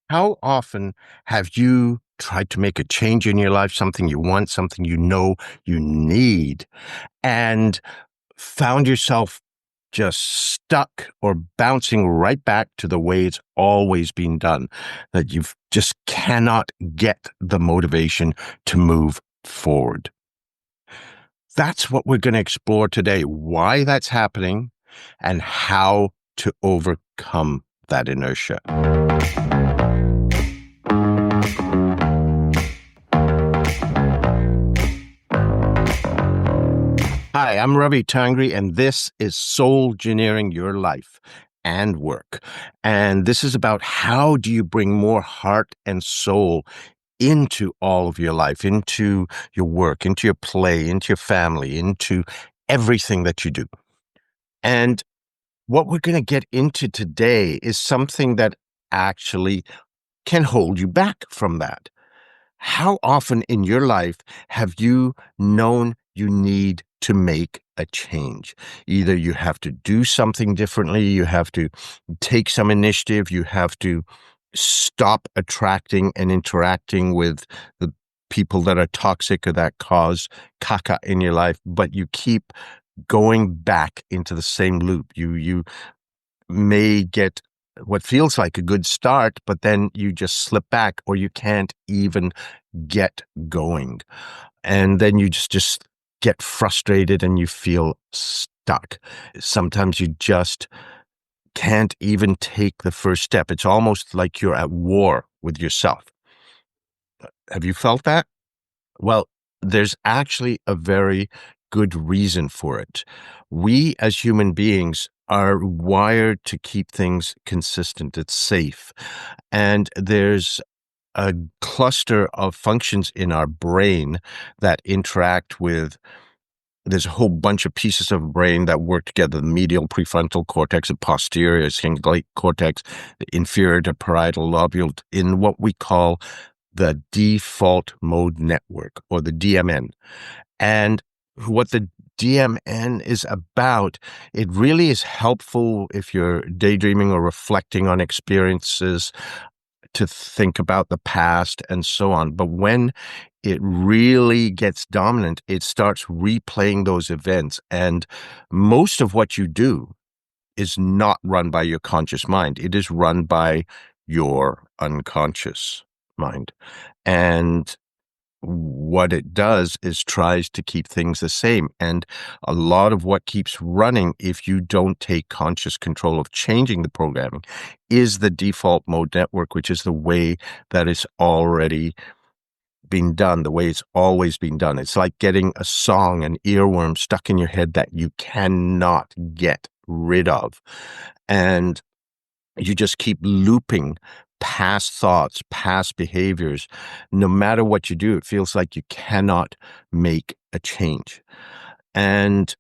How often have you tried to make a change in your life, something you want, something you know you need, and found yourself just stuck or bouncing right back to the way it's always been done, that you just cannot get the motivation to move forward? That's what we're going to explore today, why that's happening and how to overcome that inertia. Hi, I'm Ravi Tangri, and this is SOULgineering Your Life and Work. And this is about how do you bring more heart and soul into all of your life, into your work, into your play, into your family, into everything that you do. And what we're going to get into today is something that actually can hold you back from that. How often in your life have you known you need to make a change? Either you have to do something differently, you have to take some initiative, you have to stop attracting and interacting with the people that are toxic or that cause caca in your life, but you keep going back into the same loop. You may get what feels like a good start, but then you just slip back or you can't even get going. And then you just get frustrated and you feel stuck. Sometimes you just can't even take the first step. It's almost like you're at war with yourself. Have you felt that? Well, there's actually a very good reason for it. We as human beings are wired to keep things consistent. It's safe. And there's a cluster of functions in our brain that interact with. There's a whole bunch of pieces of brain that work together: the medial prefrontal cortex, the posterior cingulate cortex, the inferior to parietal lobule, in what we call the default mode network, or the DMN. And what the DMN is about, it really is helpful if you're daydreaming or reflecting on experiences, to think about the past and so on. But when it really gets dominant, it starts replaying those events. And most of what you do is not run by your conscious mind. It is run by your unconscious mind. And what it does is tries to keep things the same. And a lot of what keeps running, if you don't take conscious control of changing the programming, is the default mode network, which is the way that it's already been done, the way it's always been done. It's like getting a song, an earworm stuck in your head that you cannot get rid of. And you just keep looping past thoughts, past behaviors. No matter what you do, it feels like you cannot make a change. And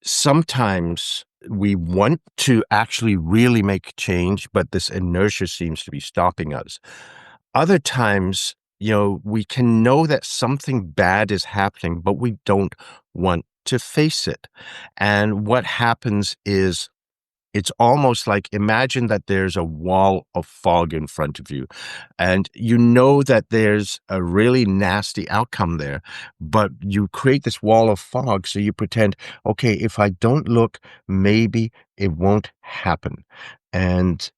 sometimes we want to actually really make a change, but this inertia seems to be stopping us. Other times, we can know that something bad is happening, but we don't want to face it. And what happens is, it's almost like, imagine that there's a wall of fog in front of you, and you know that there's a really nasty outcome there, but you create this wall of fog. So you pretend, okay, if I don't look, maybe it won't happen. And,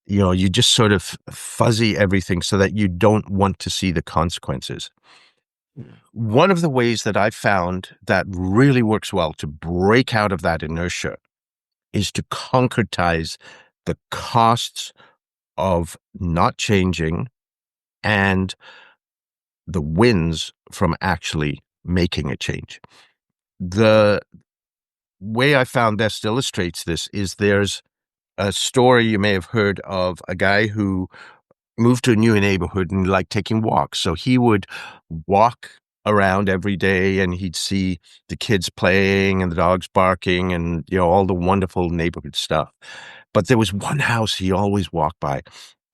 you just sort of fuzzy everything so that you don't want to see the consequences. One of the ways that I found that really works well to break out of that inertia is to concretize the costs of not changing and the wins from actually making a change. The way I found best illustrates this is, there's a story you may have heard of a guy who moved to a new neighborhood and liked taking walks. So he would walk around every day and he'd see the kids playing and the dogs barking and, all the wonderful neighborhood stuff. But there was one house he always walked by.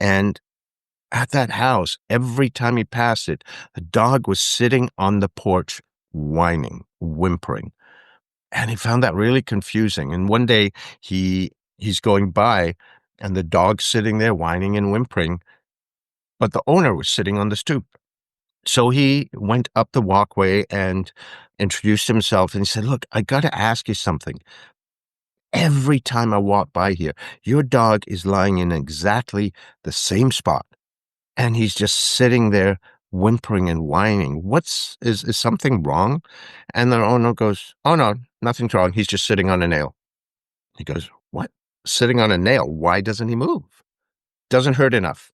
And at that house, every time he passed it, the dog was sitting on the porch, whining, whimpering. And he found that really confusing. And one day he's going by and the dog's sitting there whining and whimpering. but the owner was sitting on the stoop. So he went up the walkway and introduced himself and he said, "Look, I got to ask you something. Every time I walk by here, your dog is lying in exactly the same spot. And he's just sitting there whimpering and whining. Is something wrong?" And the owner goes, "Oh no, nothing's wrong. He's just sitting on a nail." He goes, "What? Sitting on a nail? Why doesn't he move? Doesn't hurt enough."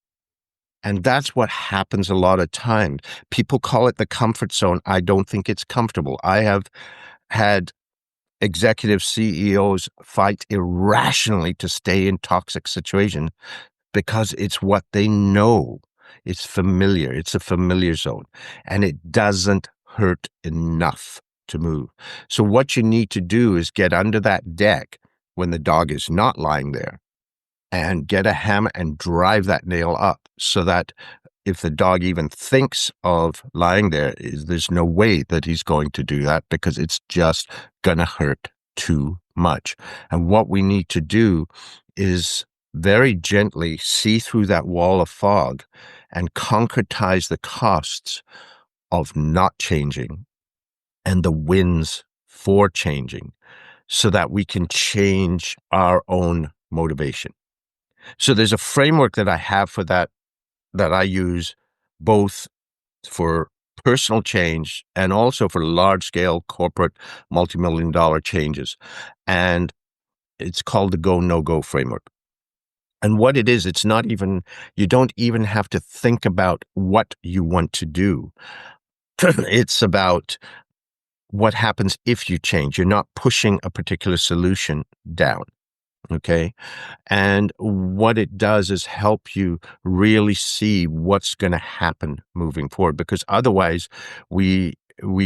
And that's what happens a lot of times. People call it the comfort zone. I don't think it's comfortable. I have had executive CEOs fight irrationally to stay in toxic situations because it's what they know. It's familiar. It's a familiar zone, and it doesn't hurt enough to move. So what you need to do is get under that deck when the dog is not lying there and get a hammer and drive that nail up so that if the dog even thinks of lying there, there's no way that he's going to do that because it's just going to hurt too much. And what we need to do is very gently see through that wall of fog and concretize the costs of not changing and the wins for changing so that we can change our own motivation. So there's a framework that I have for that I use both for personal change and also for large scale corporate multi-million dollar changes. And it's called the go, no go framework. And what it is, it's not even, you don't even have to think about what you want to do. It's about what happens if you change. You're not pushing a particular solution down. Okay. And what it does is help you really see what's going to happen moving forward, because otherwise we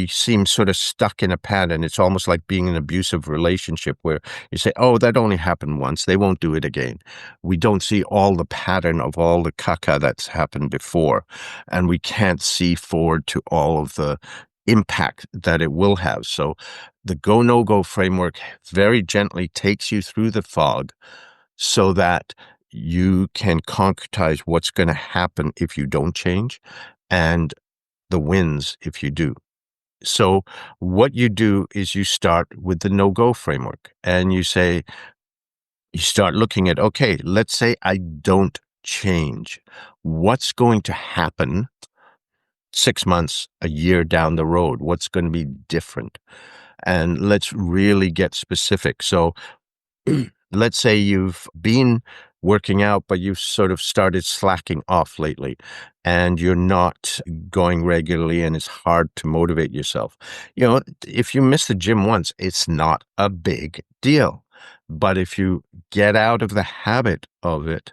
seem sort of stuck in a pattern. It's almost like being in an abusive relationship where you say, "Oh, that only happened once. They won't do it again." We don't see all the pattern of all the caca that's happened before, and we can't see forward to all of the impact that it will have. So the go no go framework very gently takes you through the fog so that you can concretize what's going to happen if you don't change and the wins if you do. So what you do is you start with the no-go framework and you start looking at, okay, let's say I don't change. What's going to happen 6 months, a year down the road? What's going to be different? And let's really get specific. So let's say you've been working out, but you've sort of started slacking off lately and you're not going regularly and it's hard to motivate yourself. You know, if you miss the gym once, it's not a big deal. But if you get out of the habit of it,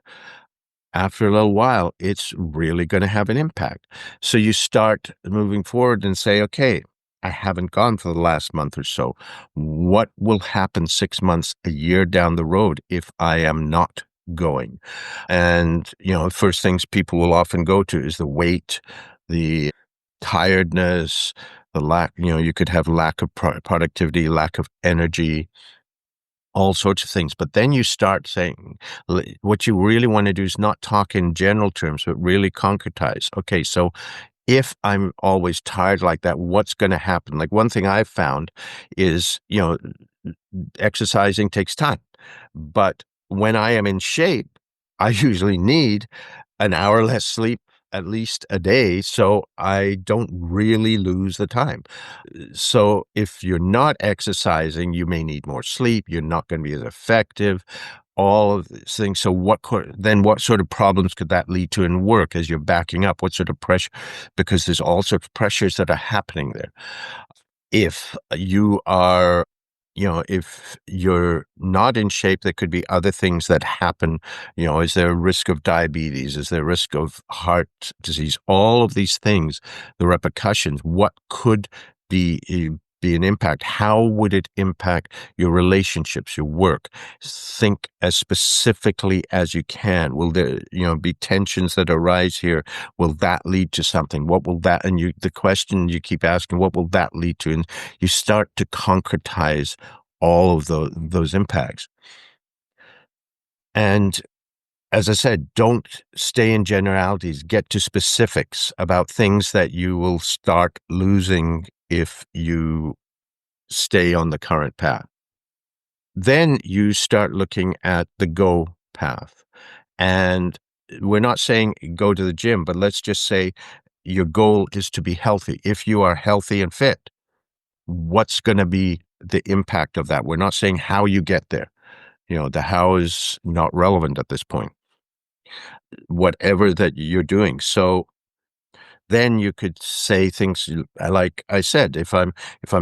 after a little while, it's really going to have an impact. So you start moving forward and say, okay, I haven't gone for the last month or so. What will happen 6 months, a year down the road if I am not going? And, you know, first things people will often go to is the weight, the tiredness, the lack, you know, you could have lack of productivity, lack of energy, all sorts of things. But then you start saying, what you really want to do is not talk in general terms, but really concretize. Okay, so if I'm always tired like that, what's going to happen? Like one thing I've found is, you know, exercising takes time. But when I am in shape, I usually need an hour less sleep at least a day so I don't really lose the time. So if you're not exercising, you may need more sleep. You're not going to be as effective. All of these things. So then what sort of problems could that lead to in work as you're backing up? What sort of pressure? Because there's all sorts of pressures that are happening there. If you are, you know, if you're not in shape, there could be other things that happen. You know, is there a risk of diabetes? Is there a risk of heart disease? All of these things, the repercussions, what could be be an impact? How would it impact your relationships, your work? Think as specifically as you can. Will there, you know, be tensions that arise here? Will that lead to something? What will that, and the question you keep asking, what will that lead to? And you start to concretize all of those impacts. And as I said, don't stay in generalities. Get to specifics about things that you will start losing if you stay on the current path. Then you start looking at the go path. And we're not saying go to the gym, but let's just say your goal is to be healthy. If you are healthy and fit, what's going to be the impact of that? We're not saying how you get there. The how is not relevant at this point, whatever that you're doing. So then you could say things like I said, if I'm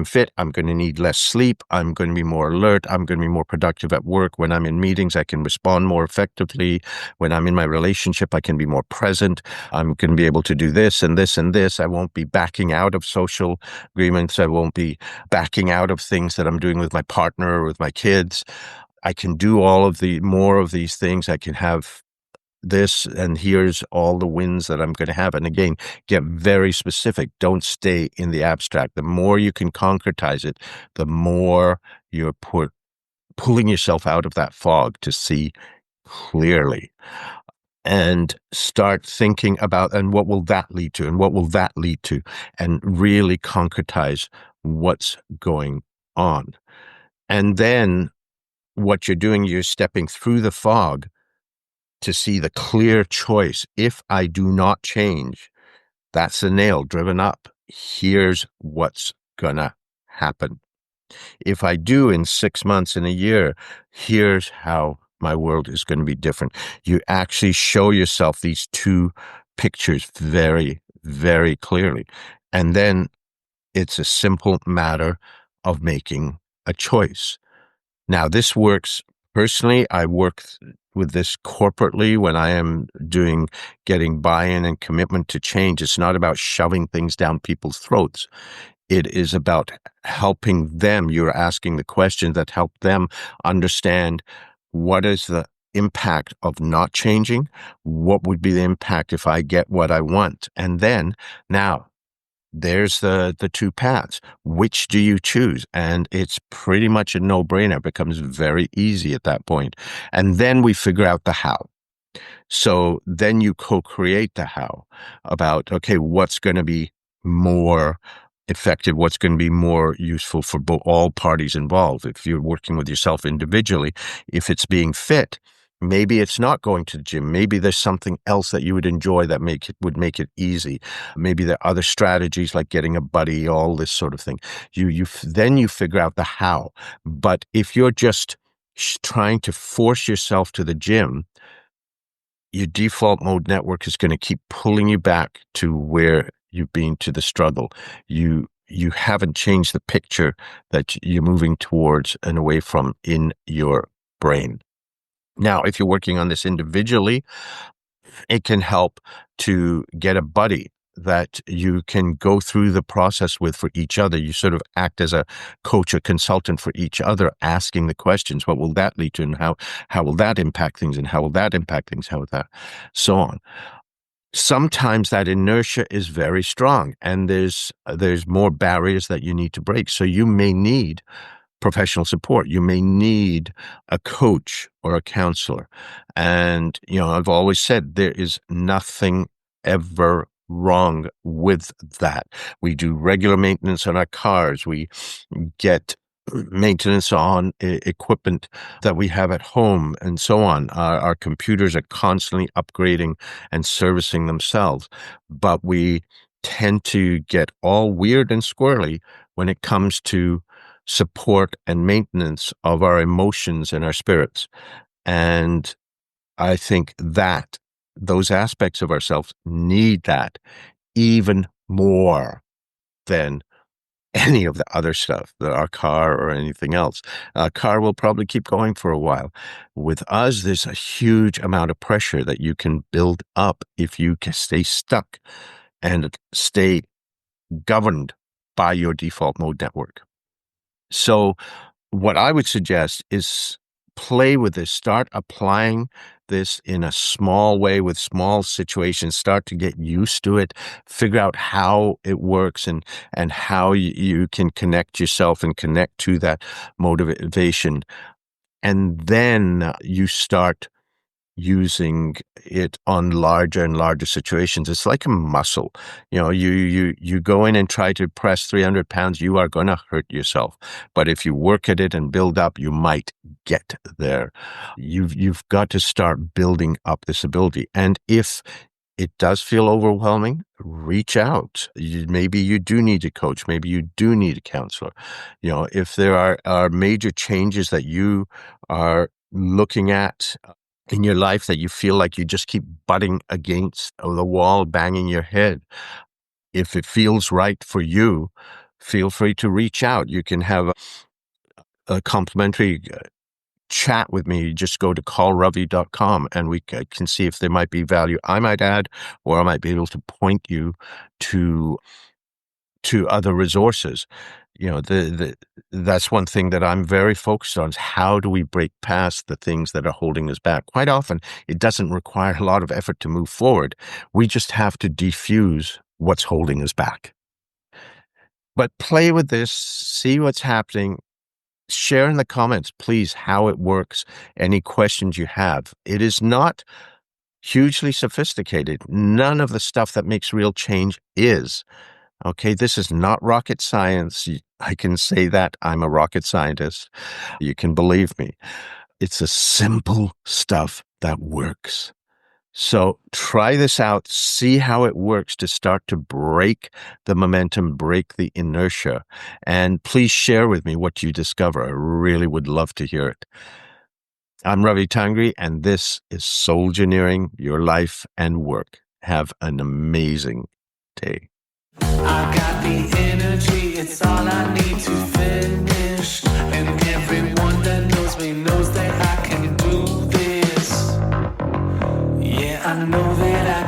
fit, I'm going to need less sleep. I'm going to be more alert. I'm going to be more productive at work. When I'm in meetings, I can respond more effectively. When I'm in my relationship, I can be more present. I'm going to be able to do this and this and this. I won't be backing out of social agreements. I won't be backing out of things that I'm doing with my partner or with my kids. I can do all of the more of these things. I can have this, and here's all the wins that I'm going to have. And again, get very specific. Don't stay in the abstract. The more you can concretize it, the more you're pulling yourself out of that fog to see clearly, and start thinking about, and what will that lead to? And what will that lead to? And really concretize what's going on. And then what you're doing, you're stepping through the fog to see the clear choice. If I do not change, that's the nail driven up. Here's what's gonna happen. If I do in 6 months, in a year, here's how my world is going to be different. You actually show yourself these two pictures very, very clearly. And then it's a simple matter of making a choice. Now, this works personally. I work with this corporately when I am getting buy-in and commitment to change. It's not about shoving things down people's throats. It is about helping them. You're asking the questions that help them understand what is the impact of not changing? What would be the impact if I get what I want? And then now, there's the two paths. Which do you choose? And it's pretty much a no-brainer. It becomes very easy at that point. And then we figure out the how. So then you co-create the how about, okay, what's going to be more effective, what's going to be more useful for all parties involved. If you're working with yourself individually, if it's being fit, maybe it's not going to the gym. Maybe there's something else that you would enjoy that would make it easy. Maybe there are other strategies like getting a buddy, all this sort of thing. Then you figure out the how. But if you're just trying to force yourself to the gym, your default mode network is going to keep pulling you back to where you've been, to the struggle. You haven't changed the picture that you're moving towards and away from in your brain. Now, if you're working on this individually, it can help to get a buddy that you can go through the process with for each other. You sort of act as a coach or consultant for each other, asking the questions. What will that lead to? And how will that impact things? And how will that impact things? How will that? So on. Sometimes that inertia is very strong, and there's more barriers that you need to break. So you may need professional support. You may need a coach or a counselor. And, I've always said there is nothing ever wrong with that. We do regular maintenance on our cars. We get maintenance on equipment that we have at home and so on. Our computers are constantly upgrading and servicing themselves, but we tend to get all weird and squirrely when it comes to support and maintenance of our emotions and our spirits. And I think that those aspects of ourselves need that even more than any of the other stuff, our car or anything else. A car will probably keep going for a while. With us, there's a huge amount of pressure that you can build up if you can stay stuck and stay governed by your default mode network. So what I would suggest is play with this, start applying this in a small way with small situations, start to get used to it, figure out how it works and how you can connect yourself and connect to that motivation. And then you start using it on larger and larger situations. It's like a muscle. You go in and try to press 300 pounds, you are going to hurt yourself. But if you work at it and build up, you might get there. You've got to start building up this ability. And if it does feel overwhelming, reach out. Maybe you do need a coach. Maybe you do need a counselor. If there are major changes that you are looking at in your life that you feel like you just keep butting against the wall, banging your head, if it feels right for you, feel free to reach out. You can have a complimentary chat with me. Just go to callravi.com and we can see if there might be value I might add, or I might be able to point you to other resources. That's one thing that I'm very focused on, is how do we break past the things that are holding us back? Quite often, it doesn't require a lot of effort to move forward. We just have to defuse what's holding us back. But play with this, see what's happening. Share in the comments, please, how it works, any questions you have. It is not hugely sophisticated. None of the stuff that makes real change is. Okay, this is not rocket science. I can say that I'm a rocket scientist. You can believe me. It's the simple stuff that works. So try this out, see how it works to start to break the momentum, break the inertia, and please share with me what you discover. I really would love to hear it. I'm Ravi Tangri, and this is SOULgineering, your life and work. Have an amazing day. I got the energy, it's all I need to finish. And everyone that knows me knows that I can do this. Yeah, I know that I